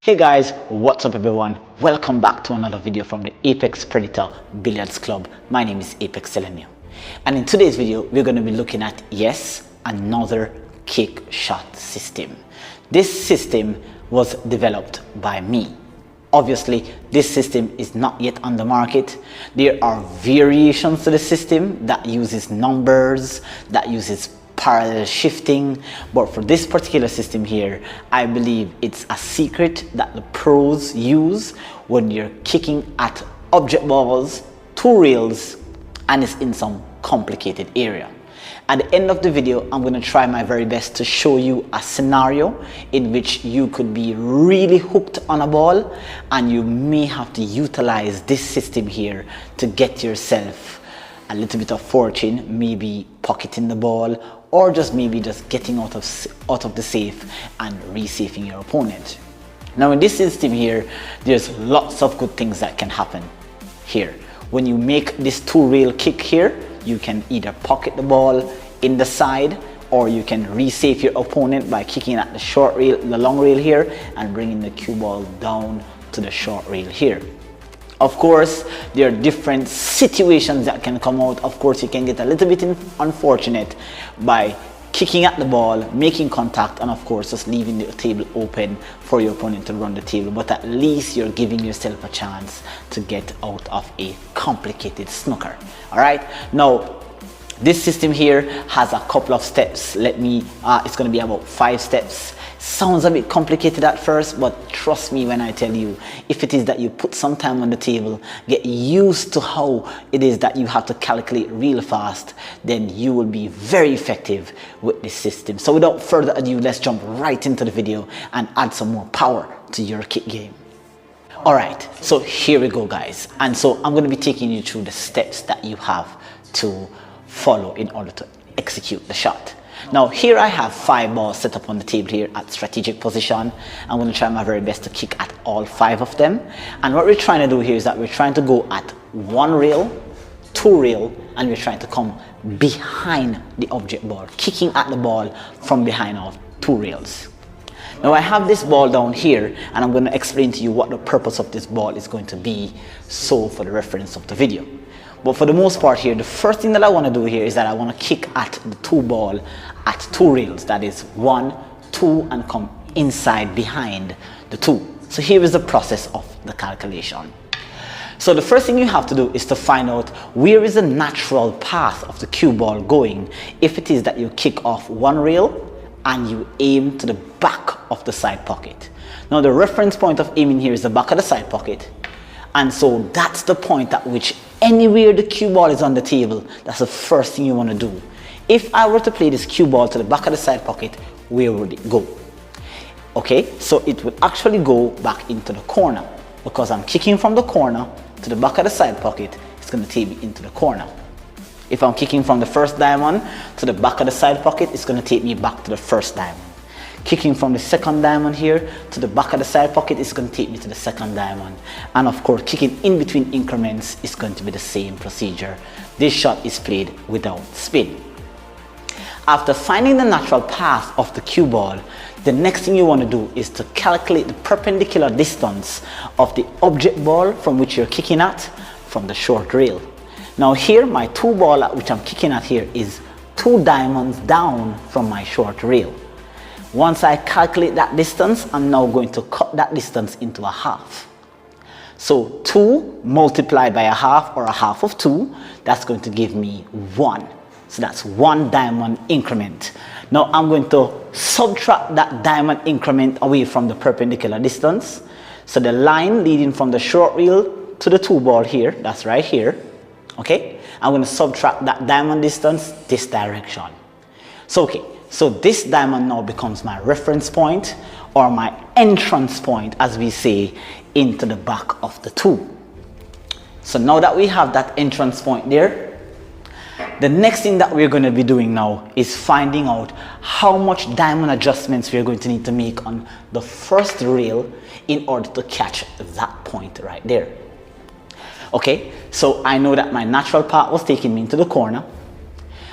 Hey guys, what's up everyone? Welcome back to another video from the Apex Predator Billiards Club. My name is Apex Selenio. And in today's video, we're going to be looking at, another kick shot system. This system was developed by me. Obviously, this system is not yet on the market. There are variations to the system that uses numbers, that uses parallel shifting, but for this particular system here, I believe it's a secret that the pros use when you're kicking at object balls, two rails, and it's in some complicated area. At the end of the video, I'm going to try my very best to show you a scenario in which you could be really hooked on a ball and you may have to utilize this system here to get yourself a little bit of fortune, maybe pocketing the ball, or maybe getting out of the safe and resafing your opponent. Now in this system here, there's lots of good things that can happen here. When you make this two rail kick here, you can either pocket the ball in the side, or you can resafe your opponent by kicking at the short rail, the long rail here, and bringing the cue ball down to the short rail here. Of course, there are different situations that can come out. Of course, you can get a little bit unfortunate by kicking at the ball, making contact, and of course, just leaving the table open for your opponent to run the table. But at least you're giving yourself a chance to get out of a complicated snooker. All right. Now, this system here has a couple of steps. It's going to be about 5 steps. Sounds a bit complicated at first, but trust me when I tell you, if it is that you put some time on the table, get used to how it is that you have to calculate real fast, then you will be very effective with this system. So without further ado, let's jump right into the video and add some more power to your kick game. Alright, so here we go guys. And so I'm going to be taking you through the steps that you have to follow in order to execute the shot. Now here I have 5 balls set up on the table here at strategic position. I'm going to try my very best to kick at all 5 of them. And what we're trying to do here is that we're trying to go at 1 rail, 2 rail, and we're trying to come behind the object ball, kicking at the ball from behind our 2 rails. Now I have this ball down here, and I'm going to explain to you what the purpose of this ball is going to be, so for the reference of the video. But for the most part here, the first thing that I want to do here is that I want to kick at the 2 ball at 2 rails. That is 1, 2, and come inside behind the 2. So here is the process of the calculation. So the first thing you have to do is to find out where is the natural path of the cue ball going if it is that you kick off 1 rail and you aim to the back of the side pocket. Now the reference point of aiming here is the back of the side pocket. And so that's the point at which anywhere the cue ball is on the table, that's the first thing you want to do. If I were to play this cue ball to the back of the side pocket, where would it go? Okay, so it would actually go back into the corner, because I'm kicking from the corner to the back of the side pocket. It's going to take me into the corner. If I'm kicking from the first diamond to the back of the side pocket, it's going to take me back to the first diamond. Kicking from the second diamond here to the back of the side pocket is going to take me to the second diamond. And of course, kicking in between increments is going to be the same procedure. This shot is played without spin. After finding the natural path of the cue ball, the next thing you want to do is to calculate the perpendicular distance of the object ball from which you're kicking at from the short rail. Now here, my 2 ball at which I'm kicking at here is 2 diamonds down from my short rail. Once I calculate that distance, I'm now going to cut that distance into a half. So 2 multiplied by a half, or a half of 2, that's going to give me 1. So that's 1 diamond increment. Now I'm going to subtract that diamond increment away from the perpendicular distance. So the line leading from the short rail to the 2 ball here, that's right here. Okay, I'm going to subtract that diamond distance this direction. So okay. So this diamond now becomes my reference point, or my entrance point, as we say, into the back of the 2. So now that we have that entrance point there, the next thing that we're going to be doing now is finding out how much diamond adjustments we're going to need to make on the first rail in order to catch that point right there. Okay, so I know that my natural path was taking me into the corner.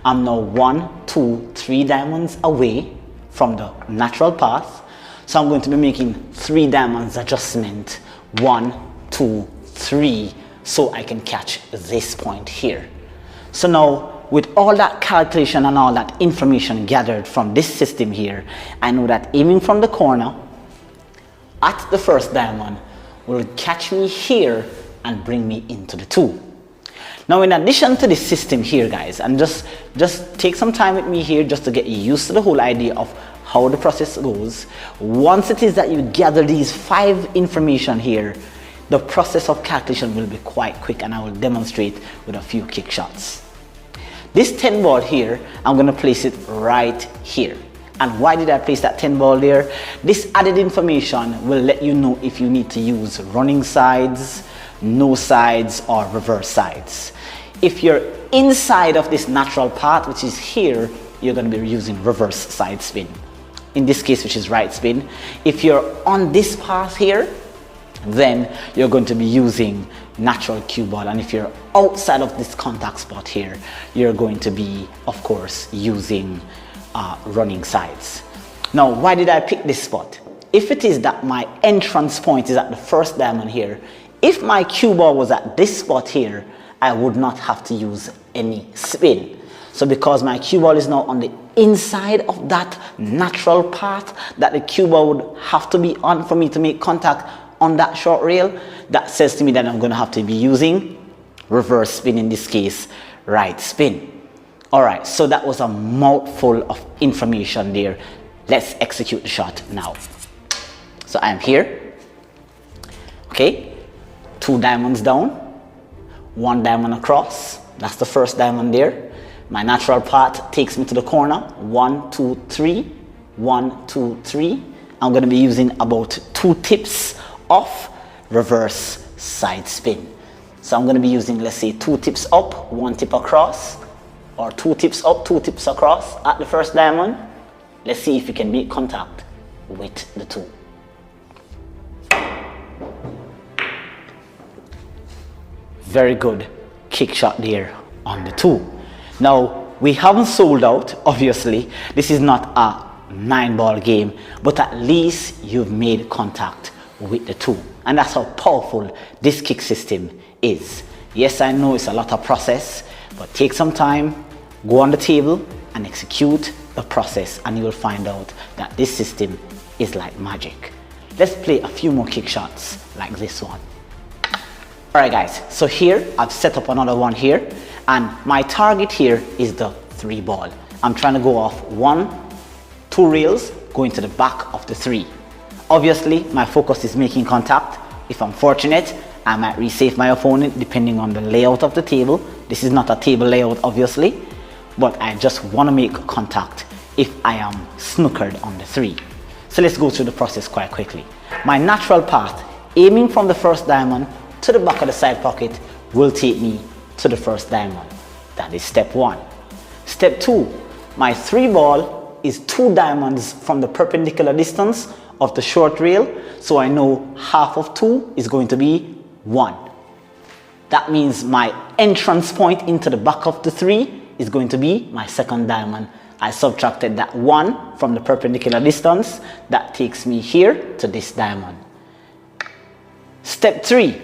I'm now 1, 2, 3 diamonds away from the natural path. So I'm going to be making 3 diamonds adjustment, 1, 2, 3, so I can catch this point here. So now, with all that calculation and all that information gathered from this system here, I know that aiming from the corner at the first diamond will catch me here and bring me into the 2. Now, in addition to this system here, guys, and just take some time with me here just to get you used to the whole idea of how the process goes. Once it is that you gather these 5 information here, the process of calculation will be quite quick, and I will demonstrate with a few kick shots. This 10 ball here, I'm going to place it right here. And why did I place that 10 ball there? This added information will let you know if you need to use running sides, no sides, or reverse sides. If you're inside of this natural path, which is here, you're going to be using reverse side spin. In this case, which is right spin. If you're on this path here, then you're going to be using natural cue ball. And if you're outside of this contact spot here, you're going to be, of course, using running sides. Now, why did I pick this spot? If it is that my entrance point is at the first diamond here, if my cue ball was at this spot here, I would not have to use any spin. So because my cue ball is now on the inside of that natural path that the cue ball would have to be on for me to make contact on that short rail, that says to me that I'm going to have to be using reverse spin, in this case, right spin. Alright, so that was a mouthful of information there. Let's execute the shot now. So I'm here. Okay, 2 diamonds down, 1 diamond across. That's the first diamond there. My natural path takes me to the corner. 1, 2, 3. 1, 2, 3. I'm going to be using about 2 tips of reverse side spin. So I'm going to be using, let's say, 2 tips up, 1 tip across, or 2 tips up, 2 tips across at the first diamond. Let's see if you can make contact with the 2. Very good kick shot there on the 2. Now, we haven't sold out, obviously. This is not a 9-ball game, but at least you've made contact with the 2. And that's how powerful this kick system is. Yes, I know it's a lot of process, but take some time, go on the table and execute the process, and you will find out that this system is like magic. Let's play a few more kick shots like this one. Alright guys, so here I've set up another one here, and my target here is the 3 ball. I'm trying to go off 1, 2 rails, going to the back of the 3. Obviously, my focus is making contact. If I'm fortunate, I might resave my opponent depending on the layout of the table. This is not a table layout, obviously, but I just want to make contact if I am snookered on the 3. So let's go through the process quite quickly. My natural path, aiming from the first diamond to the back of the side pocket, will take me to the first diamond. That is step 1. Step 2, my 3 ball is 2 diamonds from the perpendicular distance of the short rail, so I know half of 2 is going to be 1. That means my entrance point into the back of the 3 is going to be my second diamond. I subtracted that 1 from the perpendicular distance. That takes me here to this diamond. Step 3,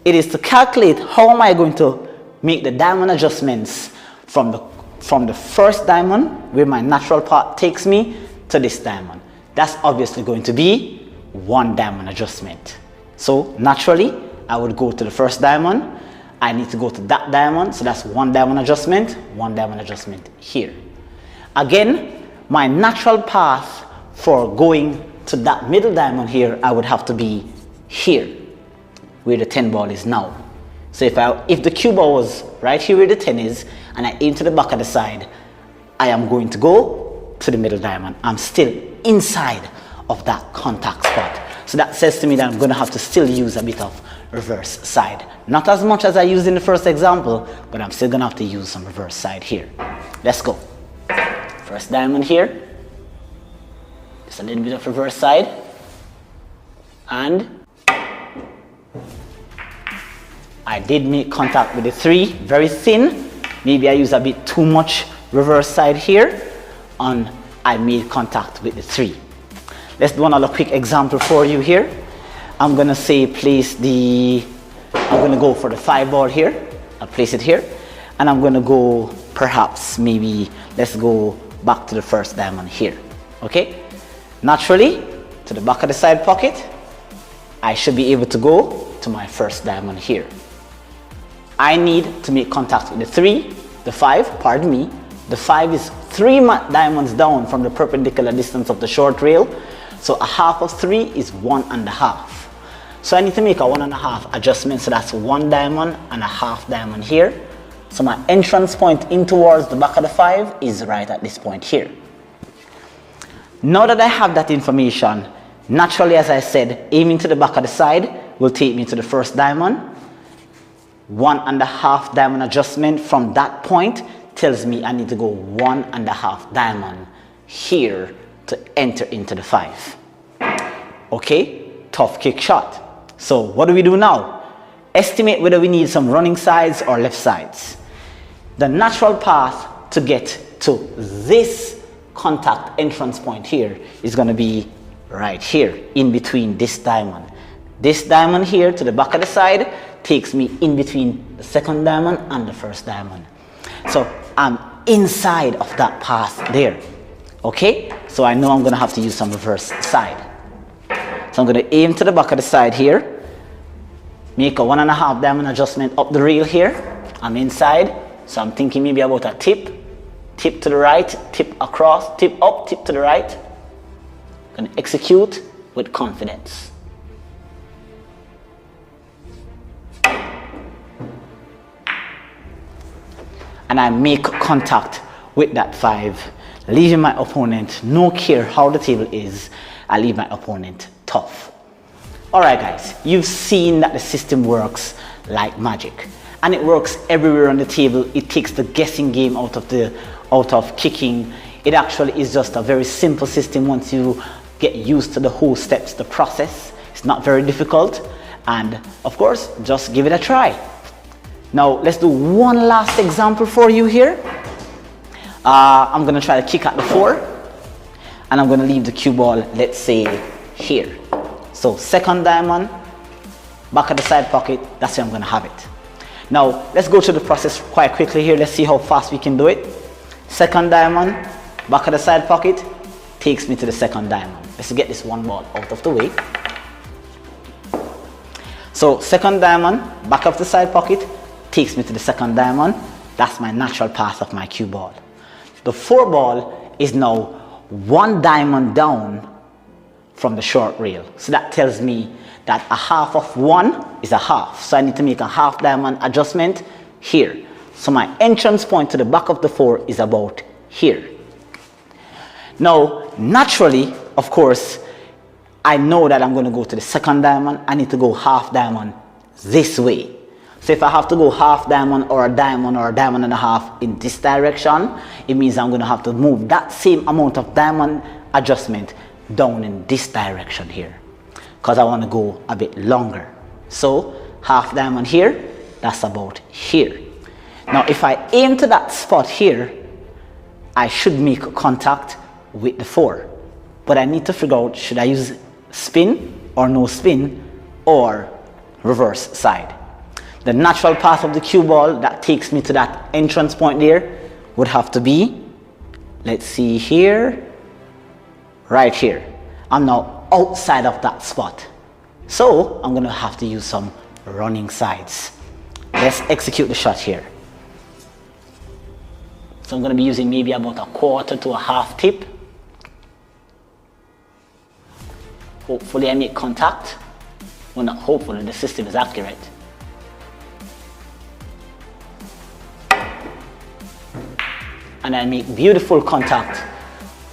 it is to calculate how am I going to make the diamond adjustments from the first diamond, where my natural path takes me, to this diamond. That's obviously going to be 1 diamond adjustment. So naturally, I would go to the first diamond. I need to go to that diamond, so that's 1 diamond adjustment, 1 diamond adjustment here. Again, my natural path for going to that middle diamond here, I would have to be here, where the 10 ball is now. So if the cue ball was right here where the 10 is, and I aim to the back of the side, I am going to go to the middle diamond. I'm still inside of that contact spot. So that says to me that I'm going to have to still use a bit of reverse side. Not as much as I used in the first example, but I'm still going to have to use some reverse side here. Let's go. First diamond here. Just a little bit of reverse side. And I did make contact with the 3, very thin. Maybe I use a bit too much reverse side here, and I made contact with the 3. Let's do another quick example for you here. I'm gonna say I'm gonna go for the 5 ball here. I'll place it here. And I'm gonna go perhaps maybe, let's go back to the first diamond here. Okay? Naturally, to the back of the side pocket, I should be able to go to my first diamond here. I need to make contact with the 5, pardon me. The 5 is 3 diamonds down from the perpendicular distance of the short rail. So a half of 3 is 1.5. So I need to make a 1.5 adjustment. So that's 1 diamond and a half diamond here. So my entrance point in towards the back of the 5 is right at this point here. Now that I have that information, naturally, as I said, aiming to the back of the side will take me to the first diamond. 1.5 diamond adjustment from that point tells me I need to go 1.5 diamond here to enter into the 5. Okay, tough kick shot. So what do we do now? Estimate whether we need some running sides or left sides. The natural path to get to this contact entrance point here is going to be right here in between this diamond. This diamond here to the back of the side takes me in between the second diamond and the first diamond. So I'm inside of that path there. Okay, so I know I'm going to have to use some reverse side. So I'm going to aim to the back of the side here, make a 1.5 diamond adjustment up the rail here. I'm inside, so I'm thinking maybe about a tip to the right, tip across, tip up, tip to the right. I'm going to execute with confidence. And I make contact with that 5, leaving my opponent, no care how the table is, I leave my opponent tough. Alright guys, you've seen that the system works like magic. And it works everywhere on the table. It takes the guessing game out of kicking. It actually is just a very simple system once you get used to the whole steps, the process. It's not very difficult. And of course, just give it a try. Now, let's do one last example for you here. I'm going to try to kick at the 4. And I'm going to leave the cue ball, let's say, here. So, second diamond, back of the side pocket, that's where I'm going to have it. Now, let's go through the process quite quickly here. Let's see how fast we can do it. Second diamond, back of the side pocket, takes me to the second diamond. Let's get this one ball out of the way. So, second diamond, back of the side pocket, takes me to the second diamond. That's my natural path of my cue ball. The 4 ball is now 1 diamond down from the short rail. So that tells me that a half of 1 is a half. So I need to make a half diamond adjustment here. So my entrance point to the back of the 4 is about here. Now, naturally, of course, I know that I'm going to go to the second diamond. I need to go half diamond this way. So if I have to go half diamond or a diamond and a half in this direction, it means I'm going to have to move that same amount of diamond adjustment down in this direction here, because I want to go a bit longer. So half diamond here, that's about here. Now if I aim to that spot here, I should make contact with the 4. But I need to figure out, should I use spin or no spin or reverse side? The natural path of the cue ball that takes me to that entrance point there would have to be, let's see here, right here. I'm now outside of that spot. So I'm going to have to use some running sides. Let's execute the shot here. So I'm going to be using maybe about a quarter to a half tip. Hopefully I make contact. Well, not hopefully, the system is accurate. And I make beautiful contact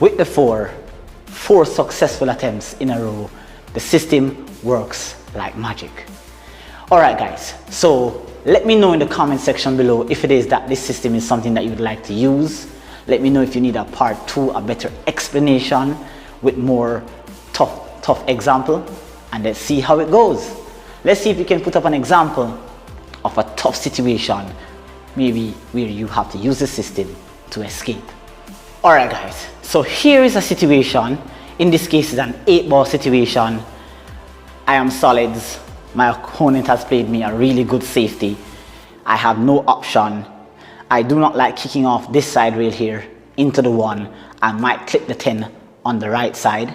with the 4 successful attempts in a row. The system works like magic. Alright guys, so let me know in the comment section below if it is that this system is something that you would like to use. Let me know if you need a part 2, a better explanation with more tough example, and let's see how it goes. Let's see if you can put up an example of a tough situation, maybe where you have to use the system to escape. Alright guys, so here is a situation in this case, it's an 8-ball situation. I am solids. My opponent has played me a really good safety. I have no option. I do not like kicking off this side rail here into the 1. I might clip the 10 on the right side.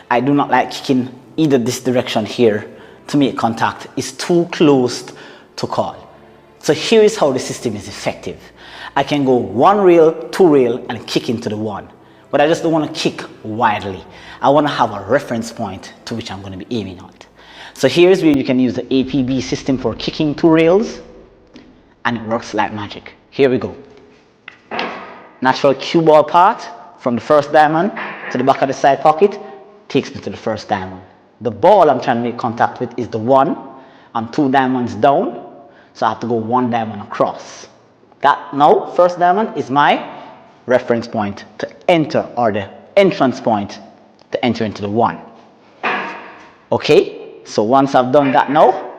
I do not like kicking either this direction here to make contact. It's too close to call. So here is how the system is effective. I can go 1 rail, 2 rail, and kick into the 1. But I just don't want to kick widely. I want to have a reference point to which I'm going to be aiming at. So here's where you can use the APB system for kicking 2 rails, and it works like magic. Here we go. Natural cue ball path from the first diamond to the back of the side pocket takes me to the first diamond. The ball I'm trying to make contact with is the 1. I'm 2 diamonds down, so I have to go 1 diamond across. That now, first diamond is my reference point to enter, or the entrance point to enter into the 1. Okay, so once I've done that now,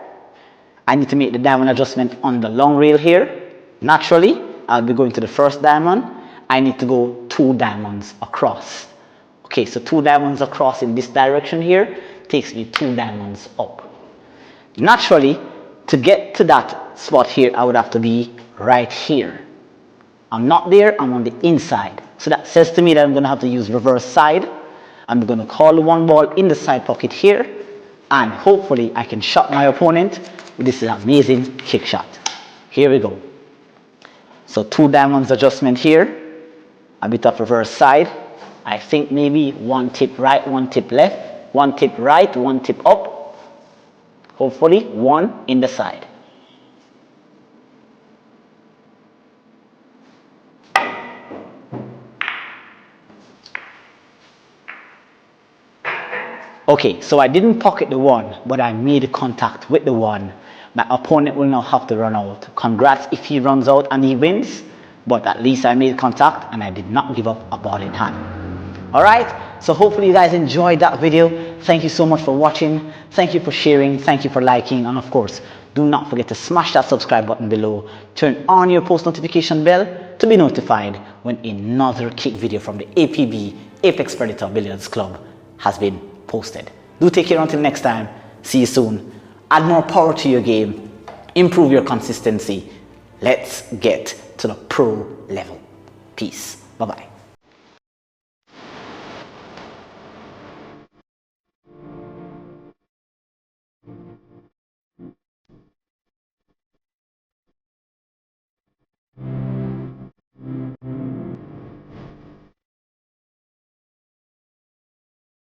I need to make the diamond adjustment on the long rail here. Naturally, I'll be going to the first diamond. I need to go 2 diamonds across. Okay, so 2 diamonds across in this direction here takes me 2 diamonds up. Naturally, to get to that spot here, I would have to be right here. I'm not there, I'm on the inside. So that says to me that I'm going to have to use reverse side. I'm going to call the 1 ball in the side pocket here, and hopefully I can shock my opponent with this amazing kick shot. Here we go. So 2 diamonds adjustment here, a bit of reverse side. I think maybe 1 tip right, 1 tip left, 1 tip right, 1 tip up. Hopefully 1 in the side. Okay, so I didn't pocket the 1, but I made contact with the 1. My opponent will now have to run out. Congrats if he runs out and he wins, but at least I made contact and I did not give up a ball in hand. Alright, so hopefully you guys enjoyed that video. Thank you so much for watching. Thank you for sharing. Thank you for liking. And of course, do not forget to smash that subscribe button below. Turn on your post notification bell to be notified when another kick video from the APB, Apex Predator Billiards Club, has been posted. Do take care until next time. See you soon. Add more power to your game. Improve your consistency. Let's get to the pro level. Peace. Bye-bye.